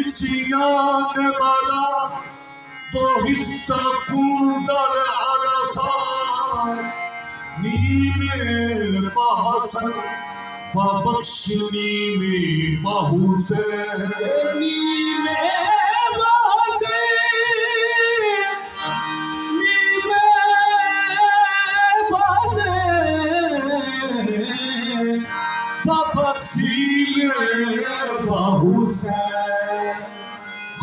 इसियान वाला तो हिस्सा कुंदर अरसान नीने बहसन बबक्शनी में बहू से नीने बहसे नीने बहसे बबक्शीले बहू से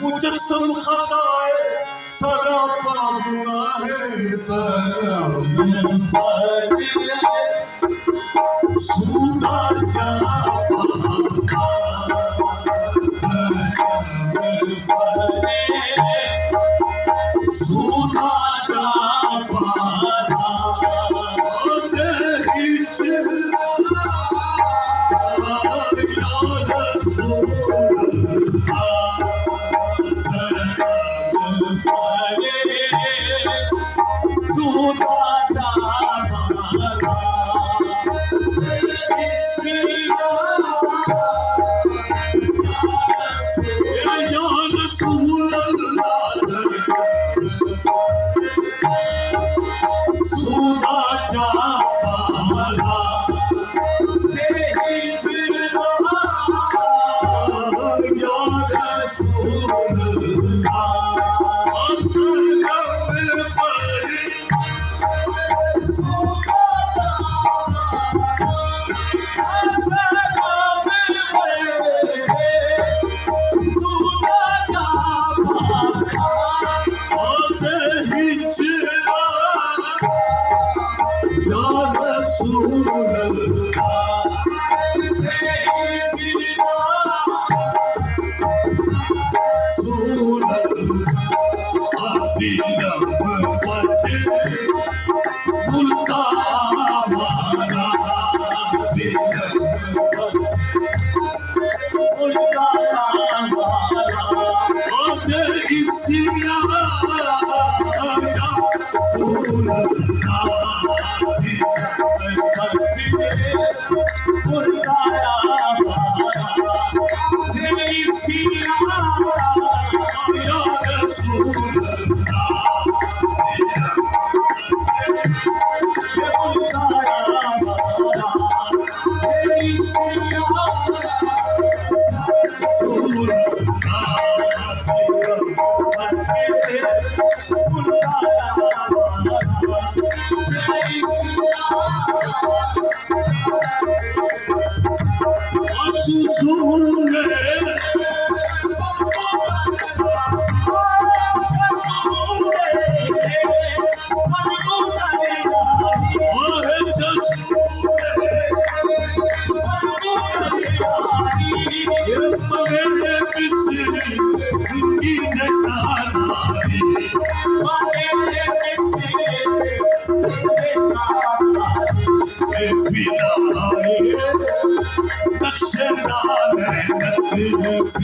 मुजस्सम खताए सरापा गुनाहे सूदा जा सूदा जा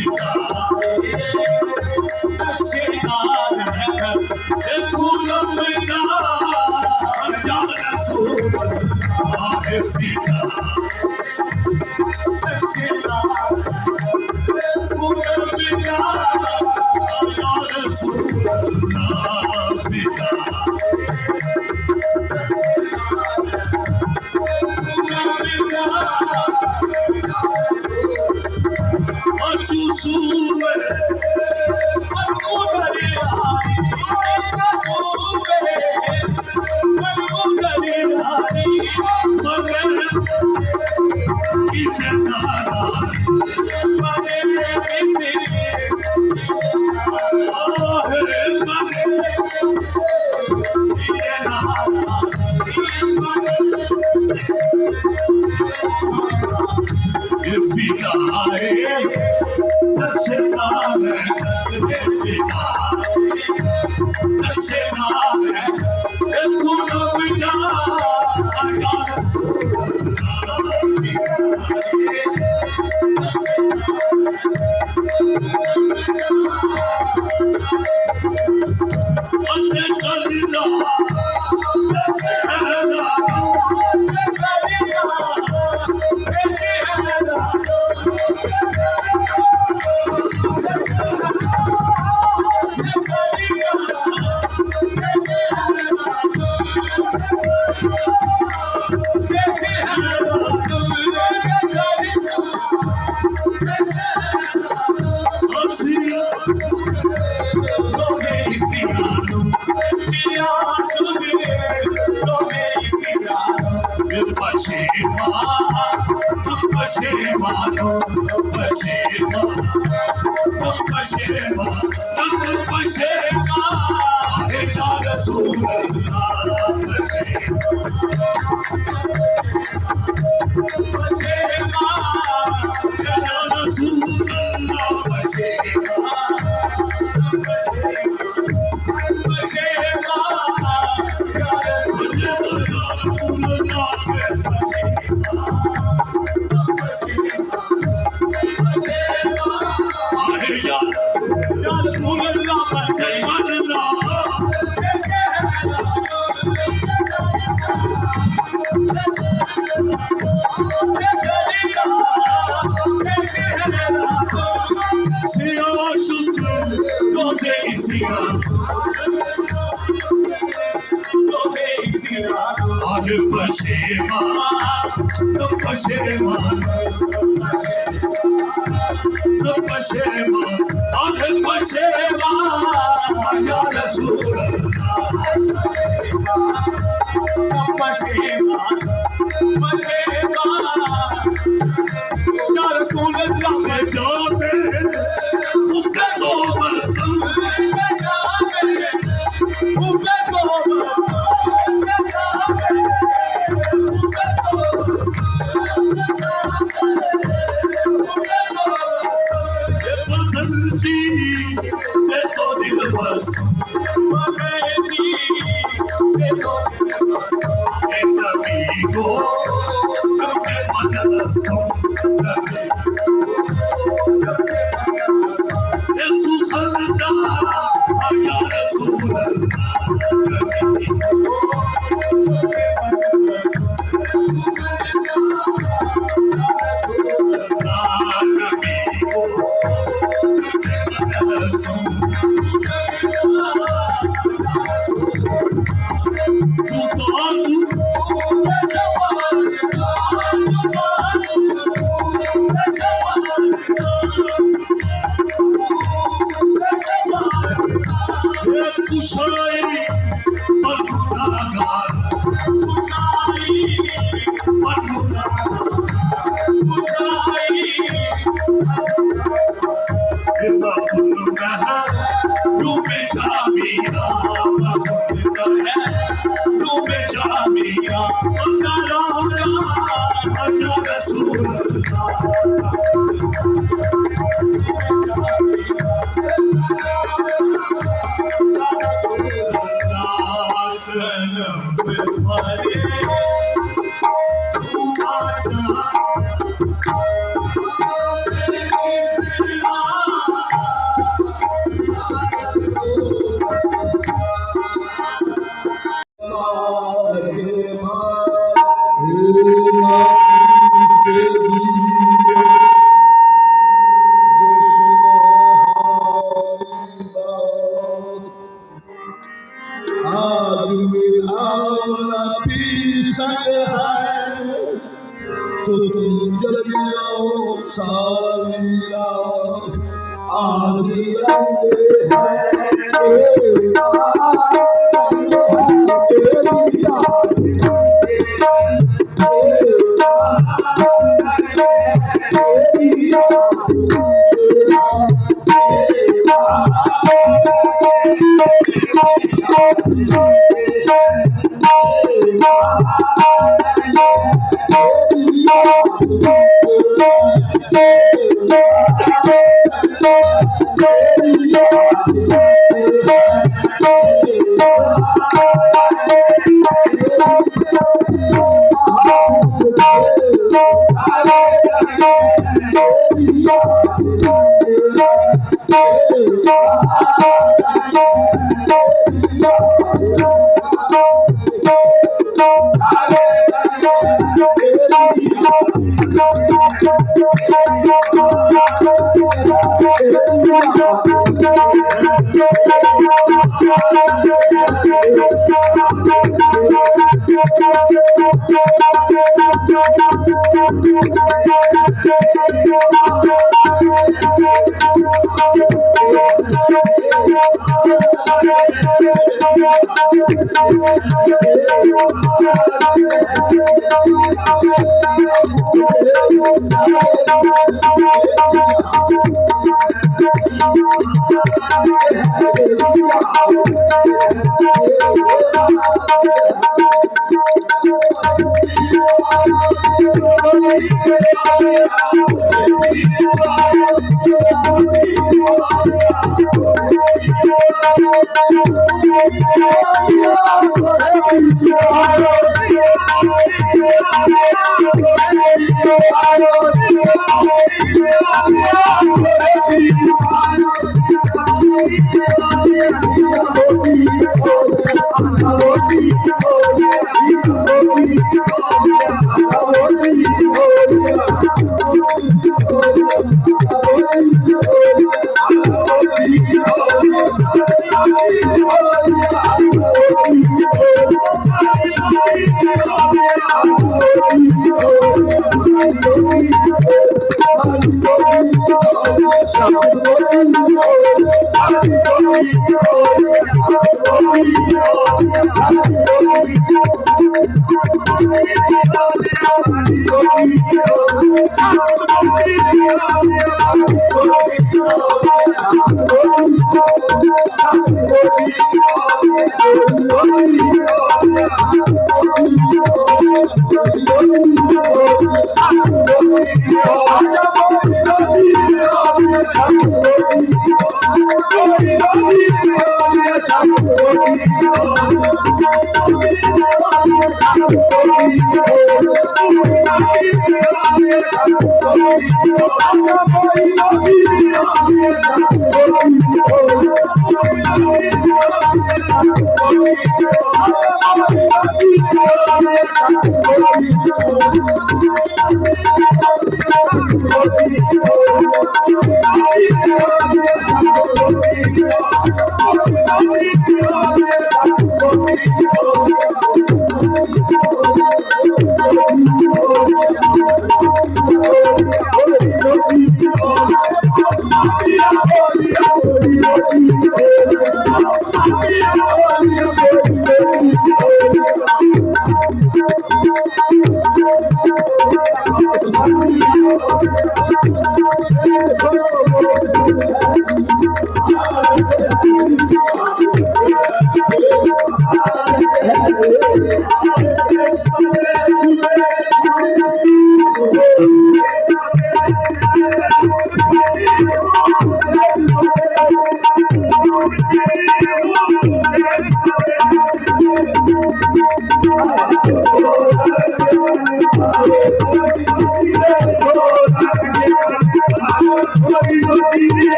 Thank you.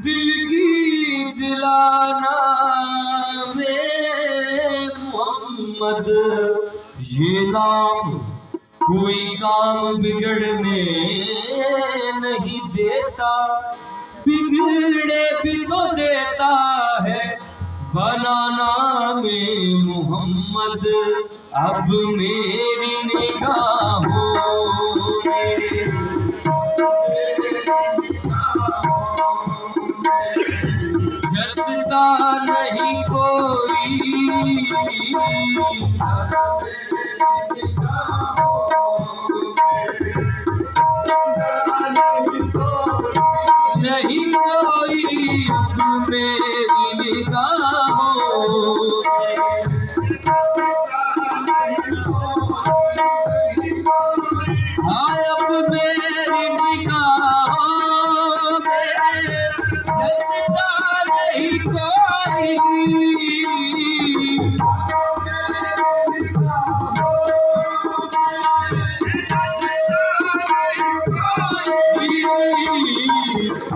दिल की जिलाना में मोहम्मद ये नाम कोई काम बिगड़ने नहीं देता, बिगड़े भी तो देता है। बनाना में मोहम्मद अब मेरी निगाहों में, जसदा नहीं कोई नहीं कोई अब मेरी निगाहों में। हाय अब मेरी निगाहों में जसदा नहीं कोई,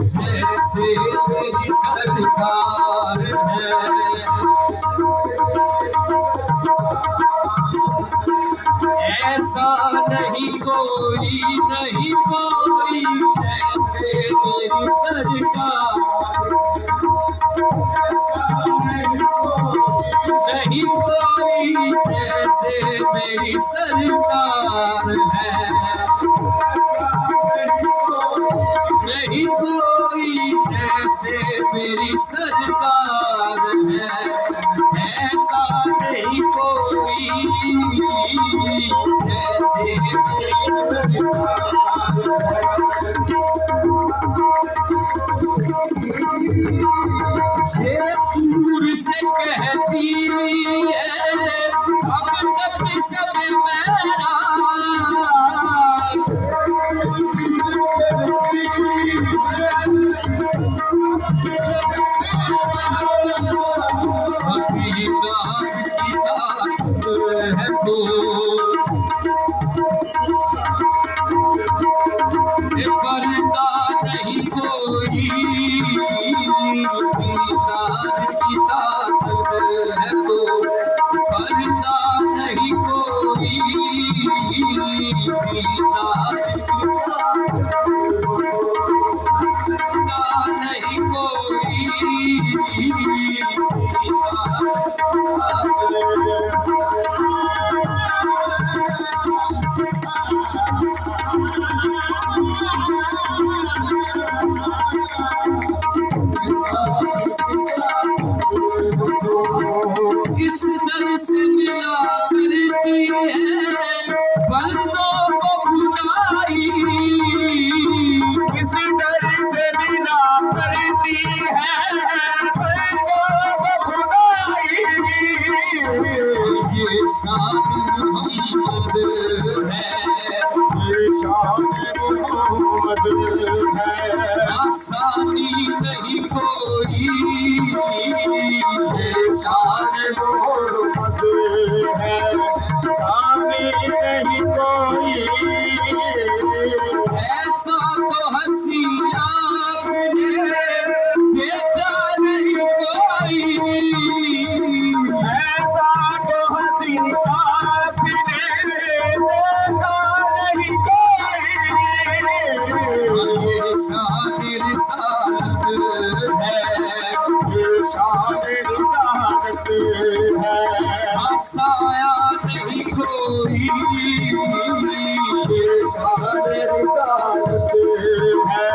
जैसे मेरी सरकार है। ऐसा नहीं कोई, नहीं कोई जैसे मेरी सरकार, नहीं कोई जैसे मेरी सरकार है। नहीं कोई जैसे मेरी सरकार है। ऐसा नहीं कोई जैसे मेरी सरकार है। ये दूर से कहती है अब तक शब मेरा, करता नहीं कोई, दीदार की ताकत है तो करता नहीं कोई, दीदार की करता नहीं कोई, इस दर से मिला करती है बंदों को खुदाई, इस दर से मिला करती है बंदों को खुदाई। ये शान मोहम्मद है, ये शान मोहम्मद है। आसानी नहीं कोई, ये शान मोहम्मद है। सामने नहीं कोई ऐसा तो हंसी आपने देखा नहीं कोई, ऐसा तो हंसी आपने देखा नहीं कोई। ये शान रिसालत है, ये शान रिसालत है। हंसाया नहीं कोई, ये शान रिसालत है।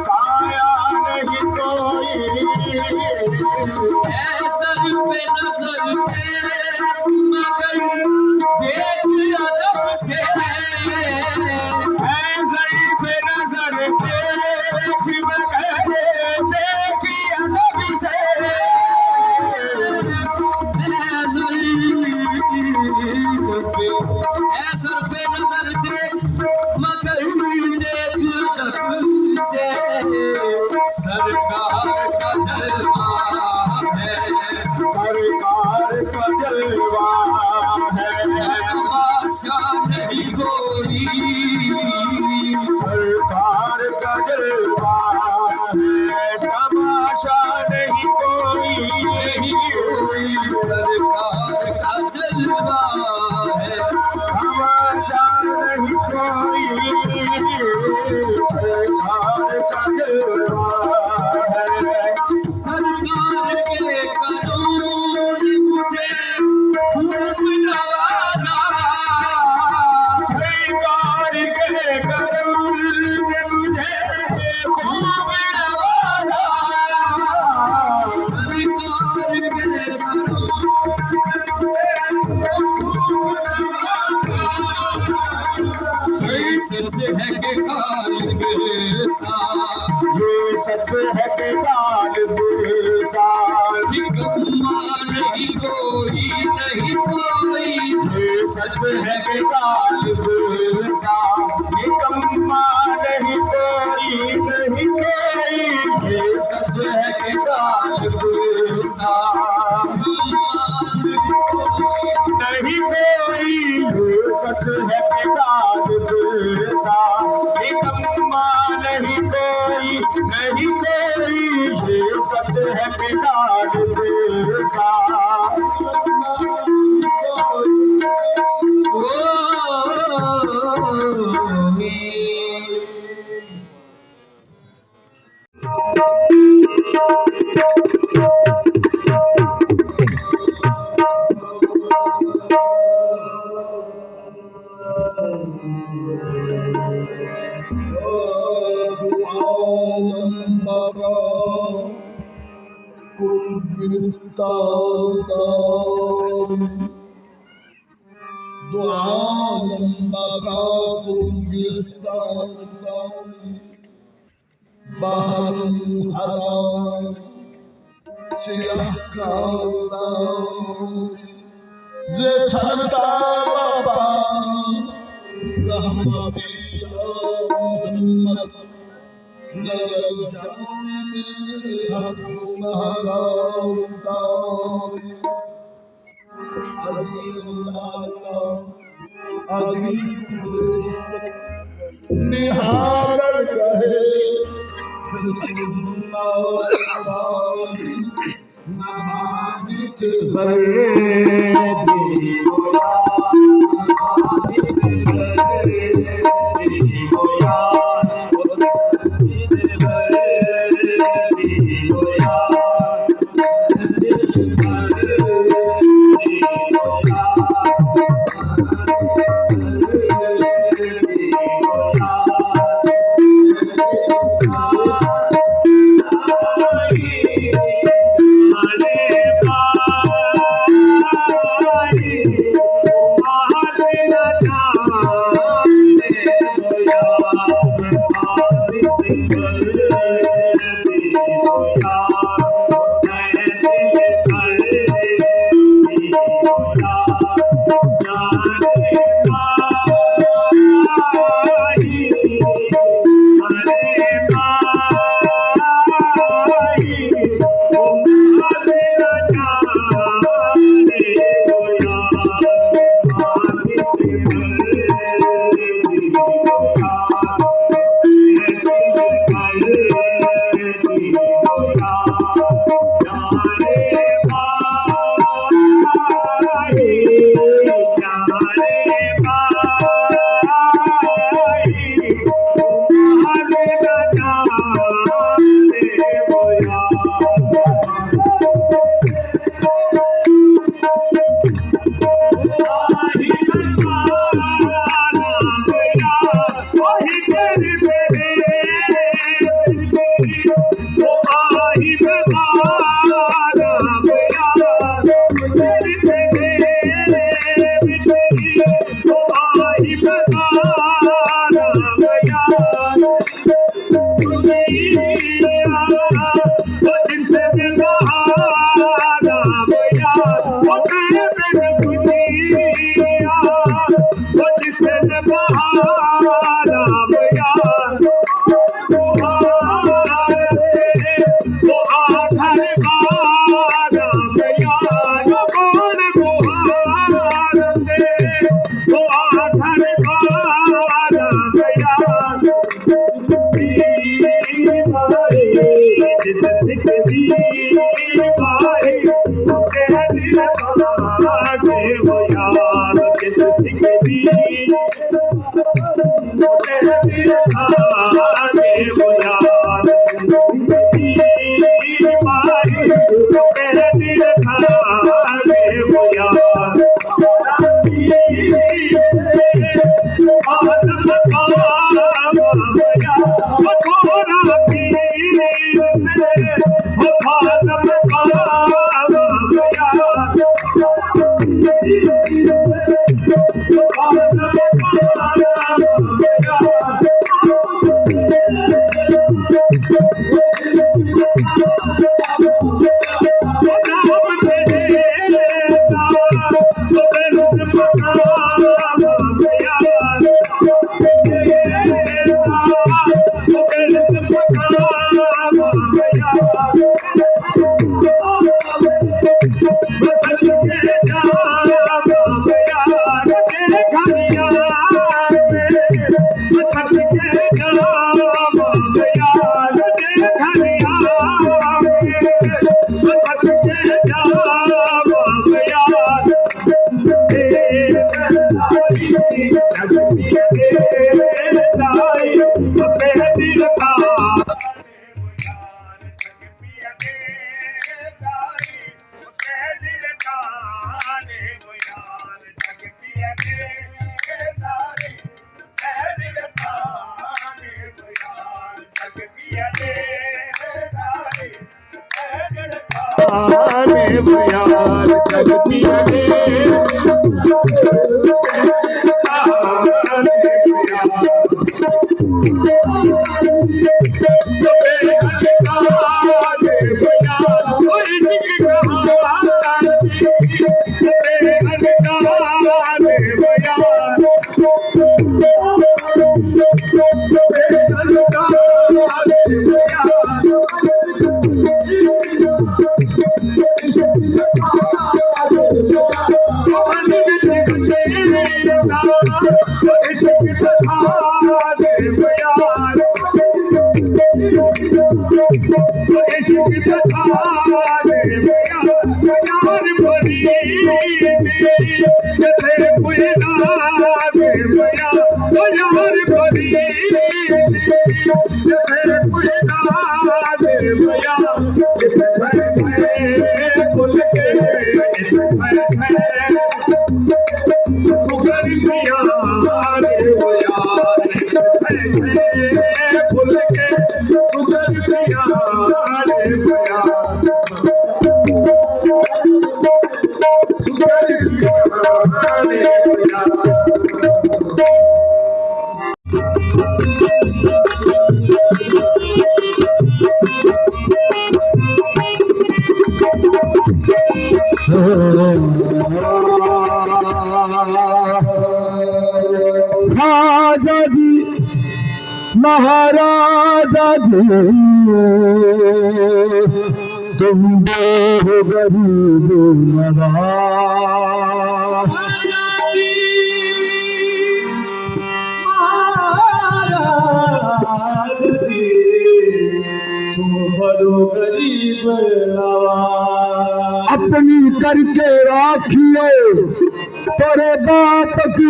साया नहीं कोई ऐसर पे नजर मगर देख अदब से, ऐसर पे नजर देख मगर देख अदब से। ऐसर पे नजर देख मगर देख अदब से। सरकार का जलवा है, सरकार का जलवा है। बादशाह नहीं गोरी, सरकार का के खालिक सा, ये सच है कि गालिब सा, निकम्मा नहीं कोई, नहीं कोई, ये सच है कि गालिब सा, निकम्मा नहीं कोई, नहीं कोई, ये सच है कि गालिब सा, नहीं कोई, ये सच है कि गालिब सा, निकम्मा नहीं कोई, नहीं कोई, ये सच है कि गालिब सा। बयान करती रहे खाजा जी महाराजा जी तुम हो गरीब नवाज गरीब अपनी करके राखियो तेरे बाप की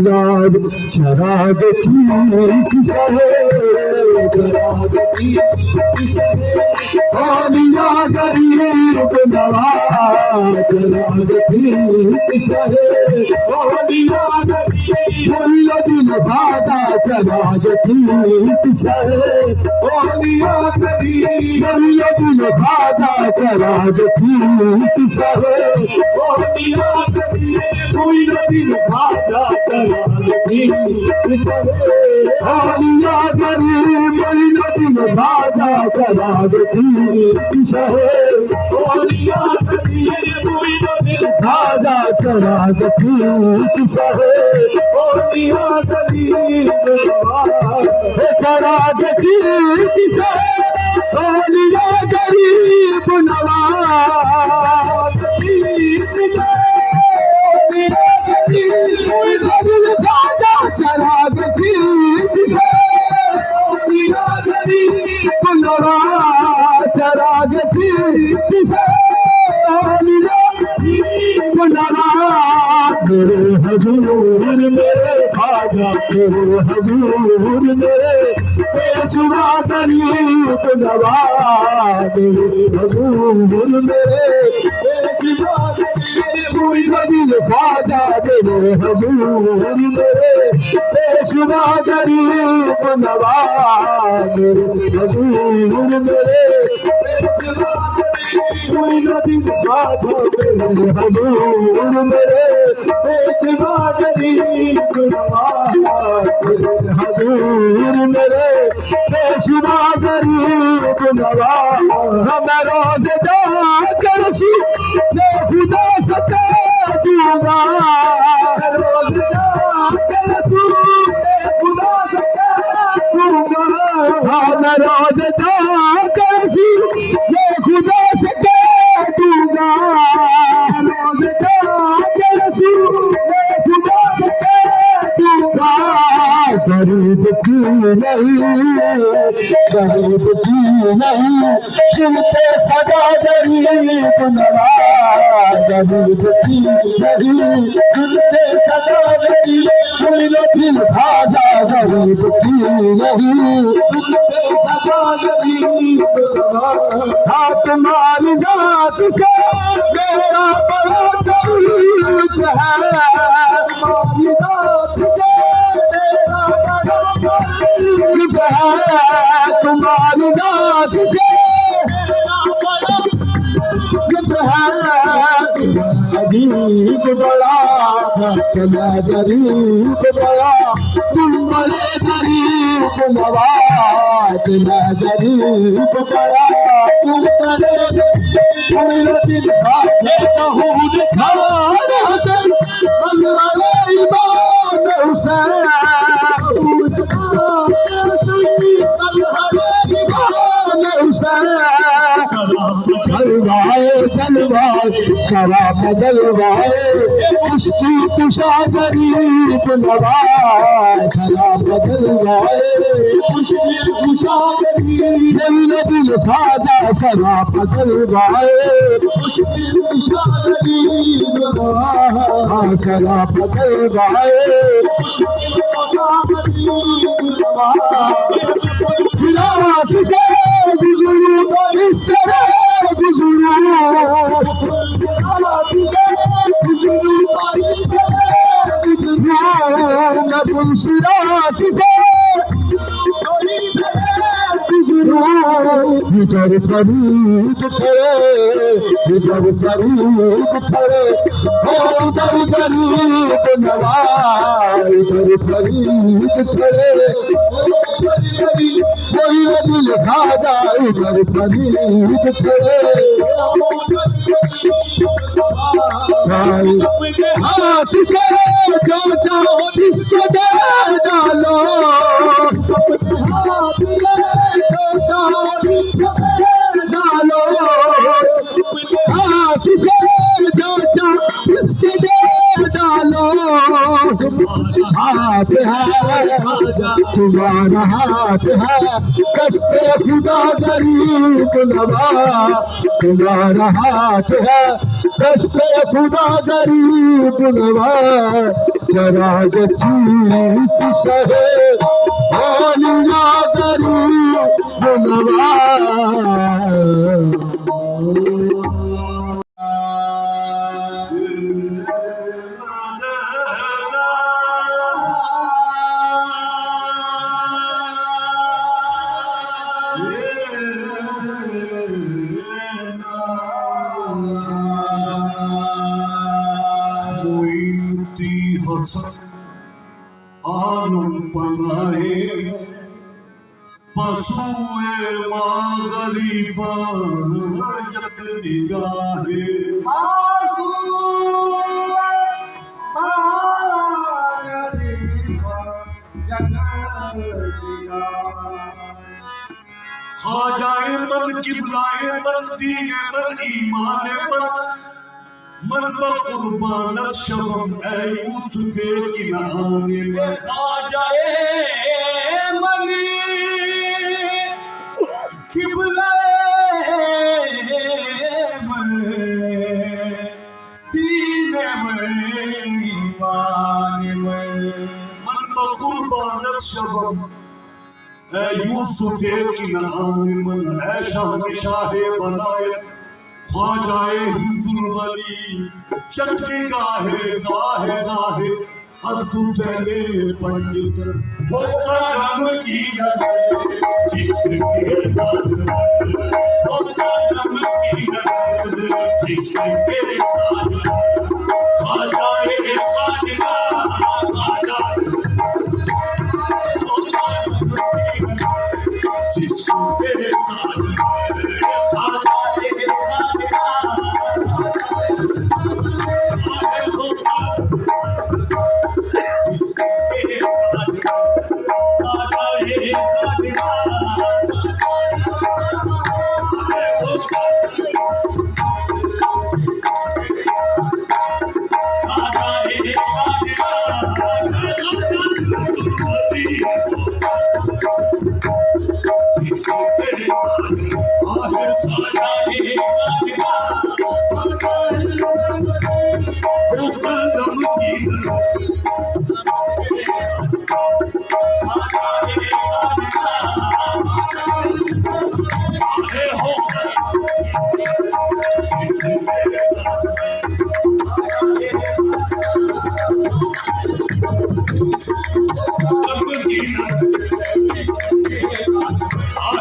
राज चराग आलिया गरीब नवाज चराग दिल भाजा चराग दिल भाजा चराग दिल भाजा चराग आलिया गरीब दिल भाजा चराग भाजा चराग चराग ओलिया गरीब नवाज राजा चराग चराग मेरे हजूर मेरे खाजा मेरे हजूर मेरे पेशवा गरीब नवाज मेरे हजूर मेरे पेशवा दिल खाजा मेरे हजूर मेरे पेशवा गरीब नवाज मेरे हजूर मेरे दिल खाजा मेरे हजूर मेरे पेशवा गरीब नवाज मेरे हजूर मेरे पेशवा गरीब नवाज मैं रोज जाकर मैं खुदा सके दूंगा रोज जाकर मैं खुदा सके दूंगा मैं रोज जाकर मैं खुदा सके दूंगा रोज जाकर मैं खुदा सके दूंगा गरीब की नहीं सुनते सदा गरीब नवाज गरीब की नहीं सुनते सदा गरीब दिल भाजा गरीब की नहीं सुनते सदा गरीब नवाज तुम्हारी जात से मेरा बड़ा ताल्लुक है तुम्हारी जात से मेरा बड़ा ताल्लुक है तुम्हारी जात से मेरा बड़ा बड़ा मैं गरीब बड़ा तुम बड़े गरीब नवाज मैं गरीब बड़ा तुम बड़े मेरा दिल बाटे सहूद खान हसन मजवाले इमाम हुसैन जलवाए जलवाए शराब जलवाए उसकी कुशा गरीब नवाज शराब जलवाए उसकी कुशा गरीब दिल खाजा शराब जलवाए उसकी कुशा गरीब नवाज शराब जलवाए उसकी कुशा गरीब नवाज सिराज से गुजरू इस तरह गुजरू नबुल सिराज से इधर फरीद खड़े इधर फरीद खड़े उधर गरीब नवाज इधर फरीद खड़े कोई दिल खाजा इधर फरीद खड़े हाथ से जो चाहो इसको दे डालो हाथ से जो चाहो इसको दे डालो हाथ से जो चाहो इसको दे डालो हाथ है तुम्हारा हाथ है कस्ते खुदा गरीब नवाज तुम्हारा हाथ है कस्ते खुदा गरीब नवाज चराग चीत सहे आलिया गरीब नवाज आलम पनाहे पशुए माँ गरीबा जग निगाहे खाजाए मन किबलाए मन दीने मन ईमाने मन कुर्बान शबम ऐ यूसुफे की नहाने में खाजाए मन किबलाए मन दीने मन ईमाने मन कुर्बान शबम ऐ यूसुफे की नहाने मन ऐ शाहे बनाए ख्वाजाए हिंदुल वली शक्ति गाहे गाहे गाहे अज़्ज़ु फैले पंजतर वो करम की नज़र जिसके बाद वो करम की नज़र जिसके बाद ख्वाजाए खाजा खाजा वो करम की नज़र जिसके बाद खाजा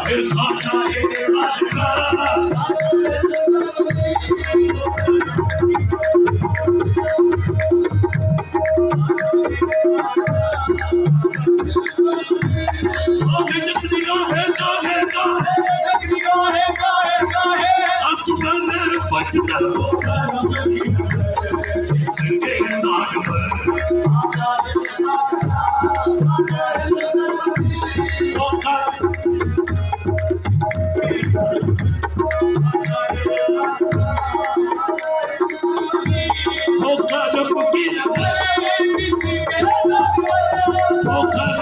His heart, गाहे गाहे गाहे अब तू करने पट करो के नाच में ओका ओका जब की ओका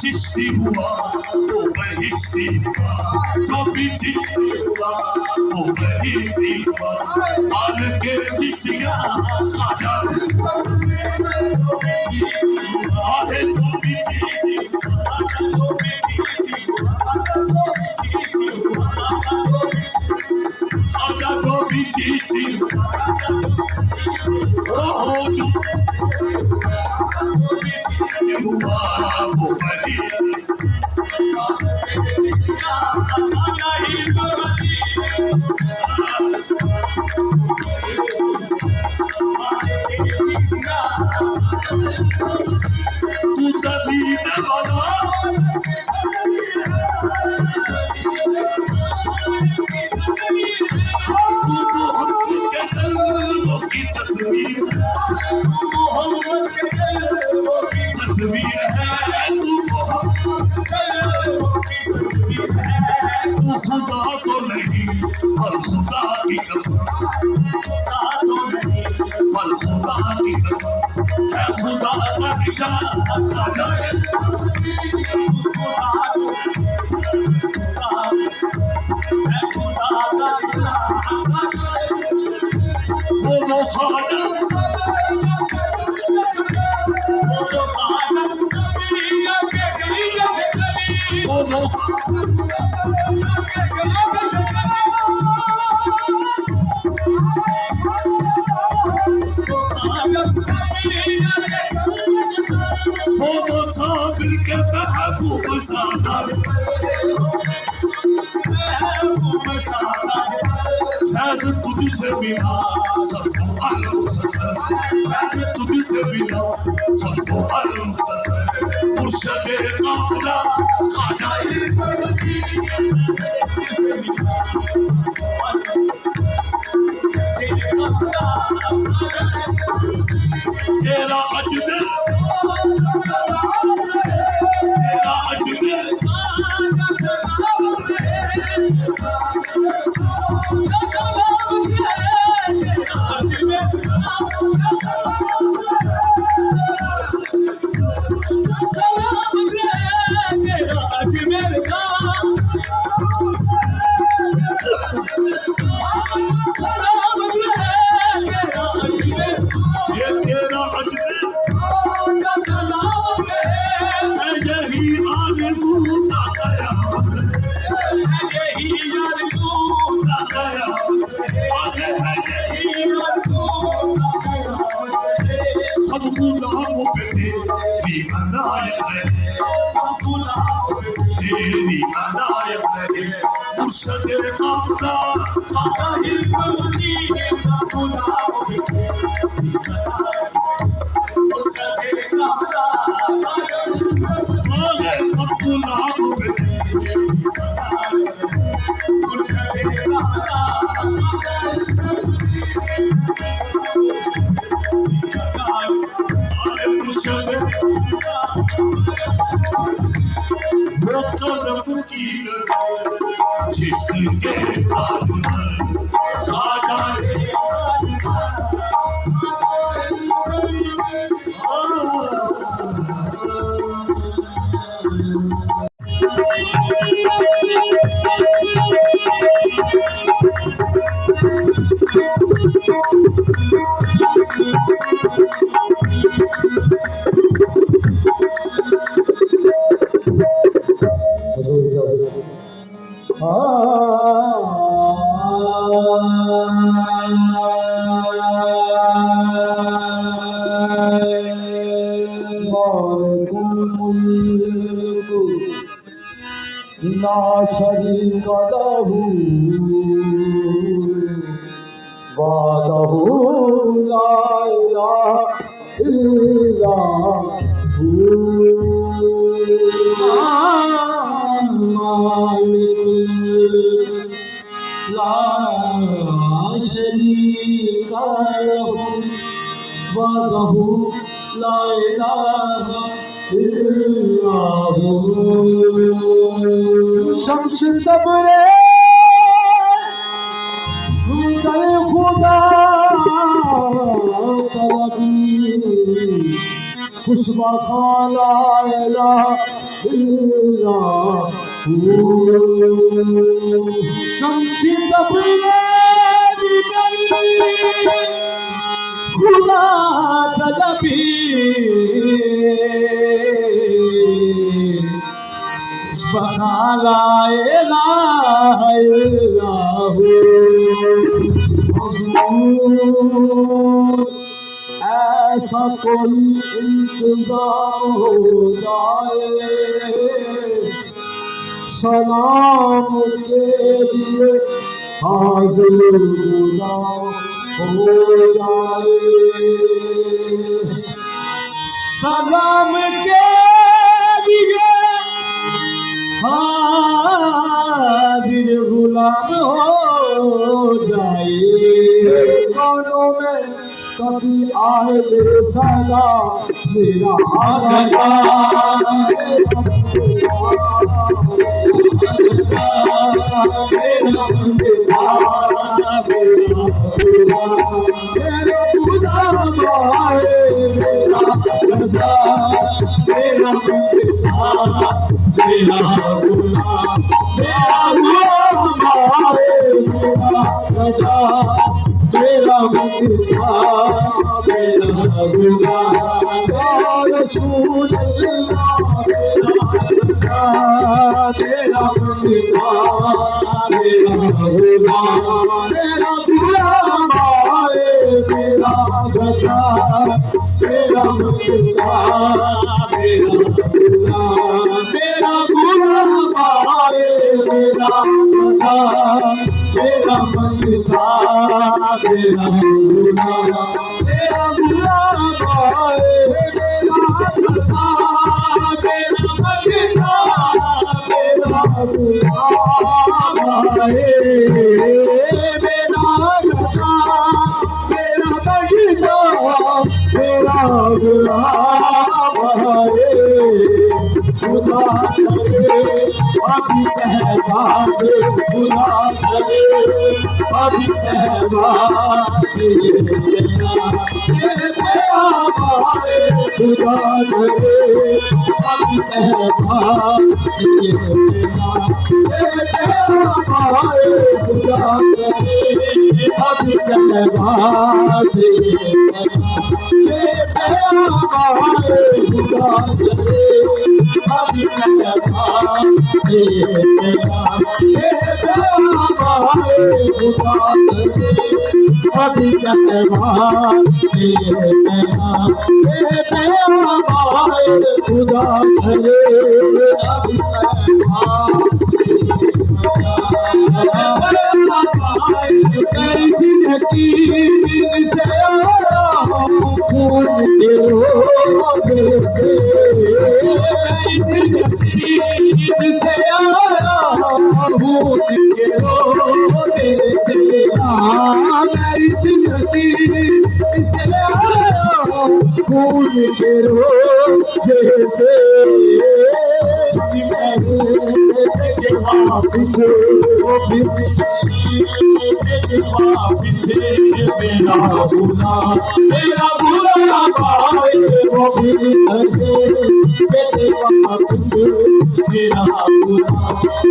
जिससे हुआ वो बहिस्सी जो भी जिससे हुआ वो बहिस्सी आल के जिसिया खाजा आहे तो भी खाजा तो भी जिससे ओ हो जो हुआ वो खुदा तो नहीं पर खुदा की कसम पर खुदा की कसम है खुदा का निशान वो खाना वो साबिर के महबूब सादा शायद तुझसे बिना सबको अलमुख्तर शायद तुझसे बिना सबको अलमुख्तर मुर्शदे काफिला खाजा तेरा अजमेर तेरा अजमेर जिसके ला शरीक लहू वहदहू ला इलाहा इल्लहू ला शरीक लहू वहदहू ला इलाहा इल्लहू शम्स तबरे दर खुदा तलबी खुशबा खाला इलाहा इल्लहू शम्स तबरे दर खुदा तलबी ला इलाहा इल्लहू ऐसा कोई इंतजाम हो जाए सलाम के लिए हाजिर गुलाम हो जाए सलाम के लिए हाजिर गुलाम हो जाए कानों में कभी आए सदा मेरा आगा खुदा यकीन से आया खून के रोज़े से, इस यकीन से आया खून के रोज़े से, मैं इस यकीन से आया खून के रोज़े से, वापिस वापिस मेरा भूला पाए वो भी मेरे वापिस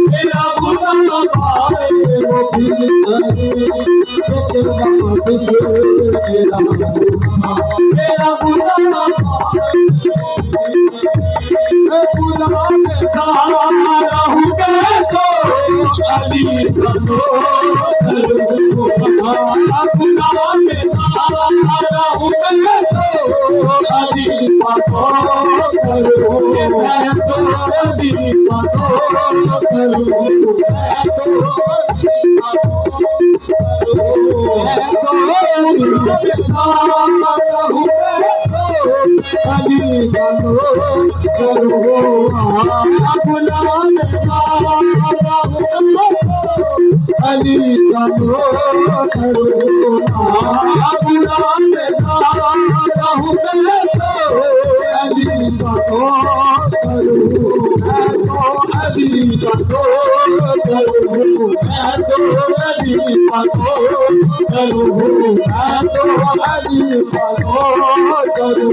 मेरा भूला पाए वो भी मेरे वापिस मेरा भूला सारा हूँ तो अली करो सारा हूँ तो अली करो मैं तो अली अली करो करो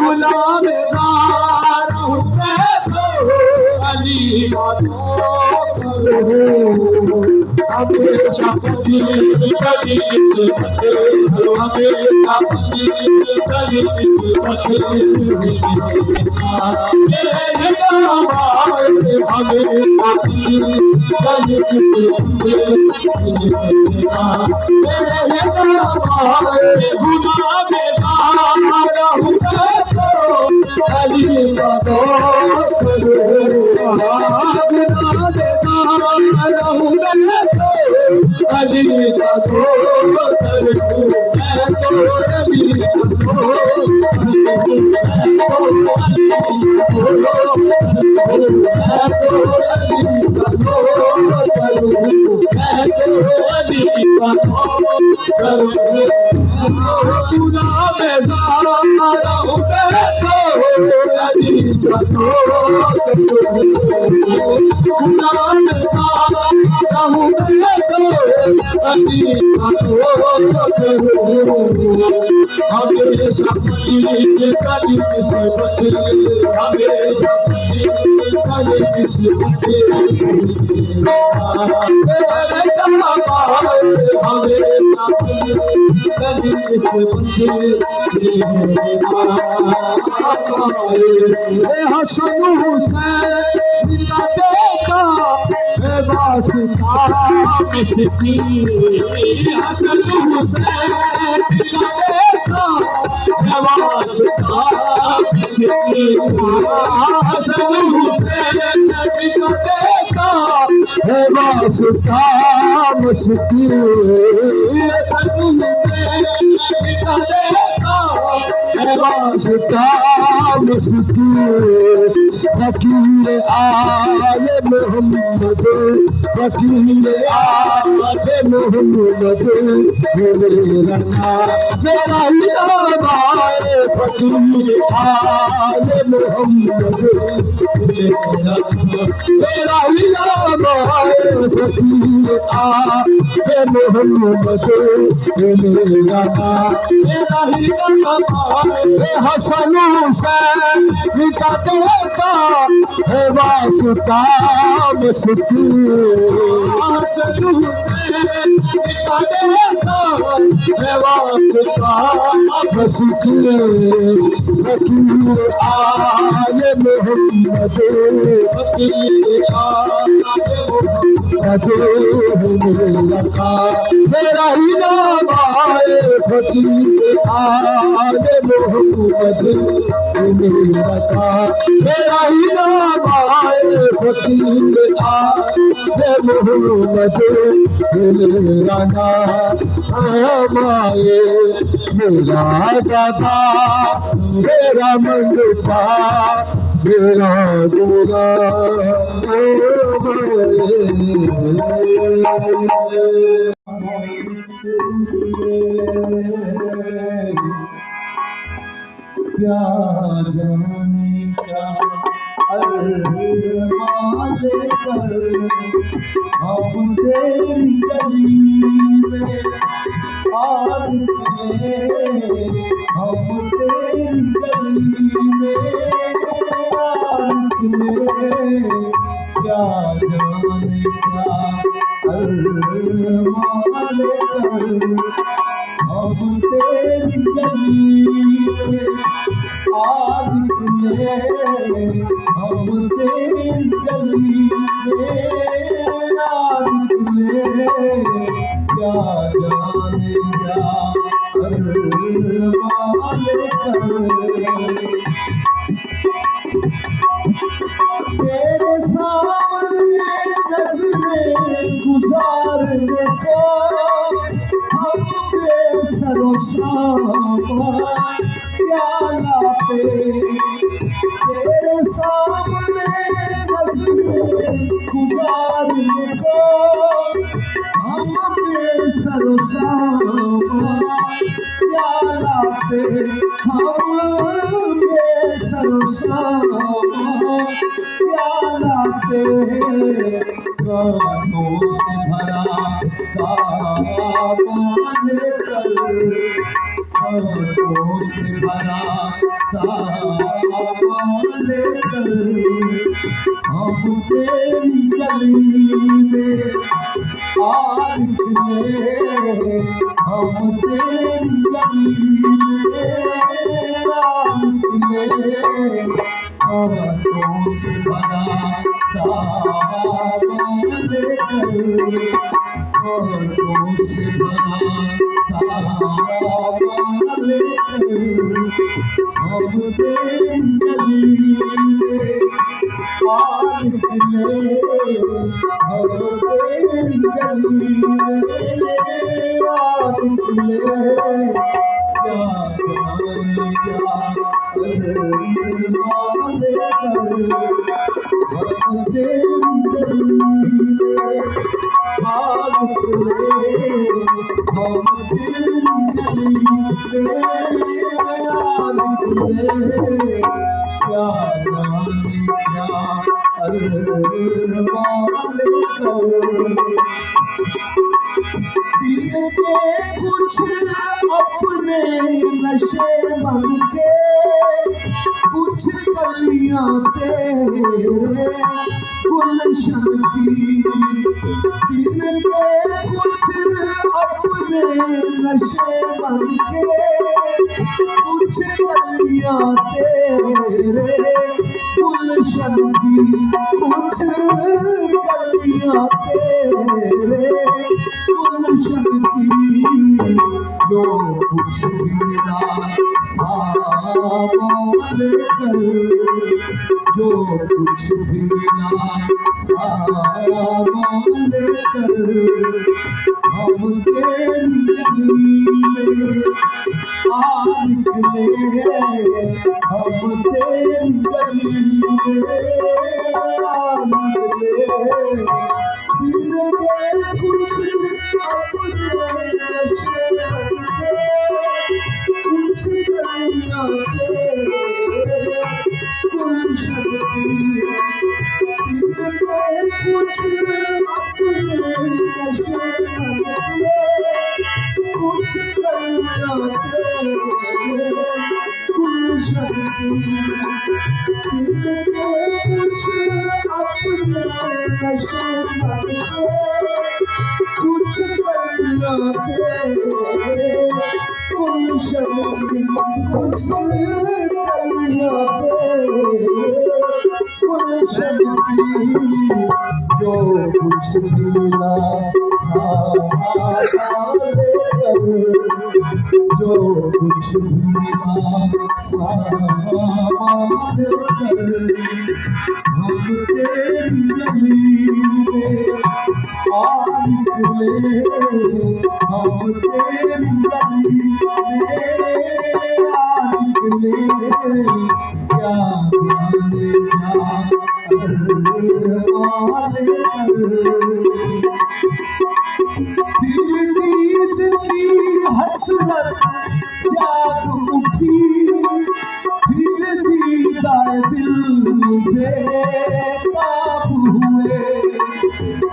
गुलाम हमेशा पति कभी किस्मत हमेशा पति कभी किस्मत हमेशा पति कभी फकीर आले मोहम्मद फकीर आले मोहम्मद मेरा भाई फकीर आले मोहम्मद मेरा भाई फकीर आले मोहम्मद मेरा भाई हसन हुसैन का देता है वास्ता मुस्की हसन हुसैन का देता है वास्ता मुस्की फकीर आले मोहम्मद फकीर आले मोहम्मद मेरा ही भाई फकीर आले मोहम्मद मेरा था मेरा ही नाम आए फकीर आले मोहम्मद मेरा नाम आए मेरा दादा मेरा मंगता मेरा गोरा क्या जाने क्या अरमान लेकर हम तेरी गली में आ निकले, हम तेरी गली में आ निकले। क्या जाने क्या अरमान लेकर हम तेरी गली में आ निकले, हम तेरी गली में आ निकले। क्या जाने क्या अरमान लेकर तेरे सामने नज़रें गुजारने को हम बेसरो सामान क्या लाते। तेरे सामने नज़रें गुजारने को हम बेसरो सामान क्या लाते। हम बेसरो सामान क्या लाते। गानों से भरा दामन लेकर, गानों से भरा दामन लेकर हम तेरी गली में आ निकले, हम तेरी गली में आ निकले। गानों से भरा दामन लेकर, गानों से भरा दामन लेकर हम तेरी गली में आ निकले, हम तेरी गली में आ निकले। क्या जाने क्या अरमान लेकर हम तेरी गली में आ निकले, हम तेरी गली में आ निकले। क्या जाने क्या अरमान लेकर दिल के कुछ अपने नशे बन के, कुछ कलियां तेरे गुलशन की। दिल के कुछ अपने नशे बन के, कुछ कलियां तेरे गुलशन की, कुछ कलियां तेरे गुलशन की। जो कुछ भी मिला सामान लेकर, जो कुछ भी मिला सामान लेकर हम तेरी गली में आ निकले, हम तेरी गली में आ निकले। दिल के कुछ अपने नशे बन के, कुछ कलियां तेरे गुलशन की। दिल के कुछ अपने नशे बन के, कुछ कलियां तेरे गुलशन की। दिल के कुछ अपने नशे बन के, कुछ कलियां तेरे गुलशन की, कुछ कलियां तेरे गुलशन की। जो कुछ भी मिला सामान लेकर, जो कुछ भी मिला सामान लेकर, हम तेरी गली में आ निकले, हम तेरी गली में आ निकले, क्या जाने क्या अरमान लेकर। फिर नींद की हसरत जाग उठी, फिर दीदार दिल बेताब हुए,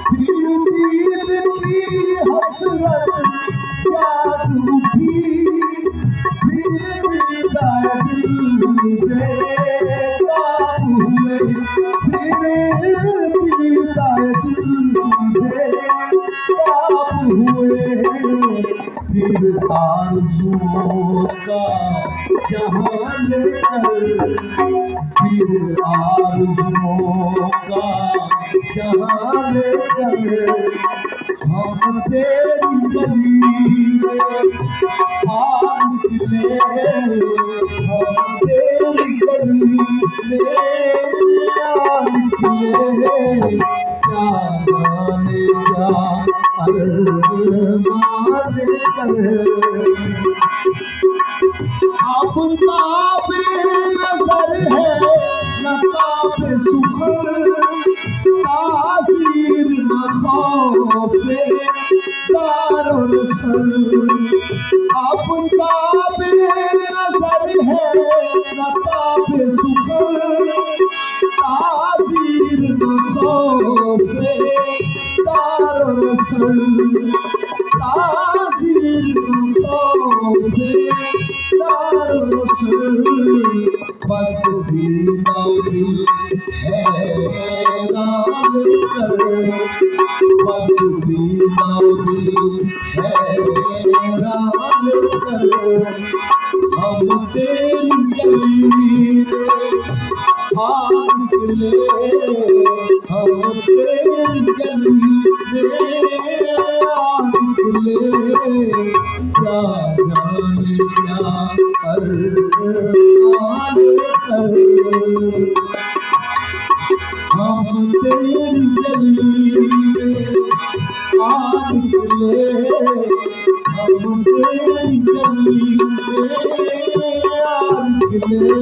फिर नींद की हसरत जाग उठी, फिर दीदार दिल बेताब हुए, फिर दीदार दिल बेताब हुए, फिर आरज़ुओं का जहां लेकर, फिर आरज़ुओं का जहां लेकर, हम तेरी गली में आ निकले, हम तेरी गली में आ निकले, क्या जाने क्या अरमान लेकर। आफ़ताब नज़र है न ताब सुखर, तासीर न खौफ़े दारुल सर। आफ़ताब नज़र है न ताब सुखर, तासीर न खौफ़े दारुल सर, तासीर न खौफ़े दारुल सर। बस दीना दिल हैरान कर, बस दीना दिल हैरान कर, हम तेरी गली में आ निकले, हम तेरी गली में आ निकले, क्या जाने क्या अरमान लेकर, हम तेरी गली में आ निकले, हम तेरी गली में आ निकले,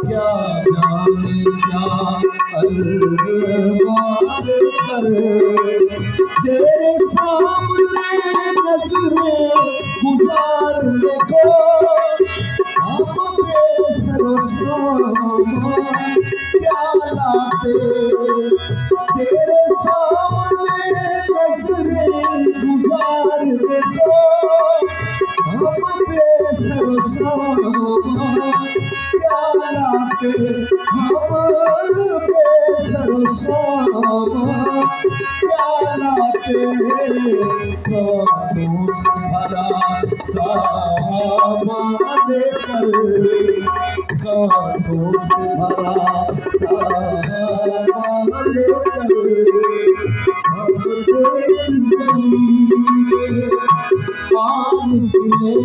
क्या जाने क्या अरमान लेकर। तेरे सामने नज़रें गुज़ारने को हम बेसरोसामान क्या लाते, तेरे सामने नज़रें गुज़ारने को हम बेसरोसामान क्या लाते, हम बेसरोसामान क्या लाते। कानों से भरा दामन लेकर, कानों से भरा दामन लेकर, हम तेरी गली में आ निकले।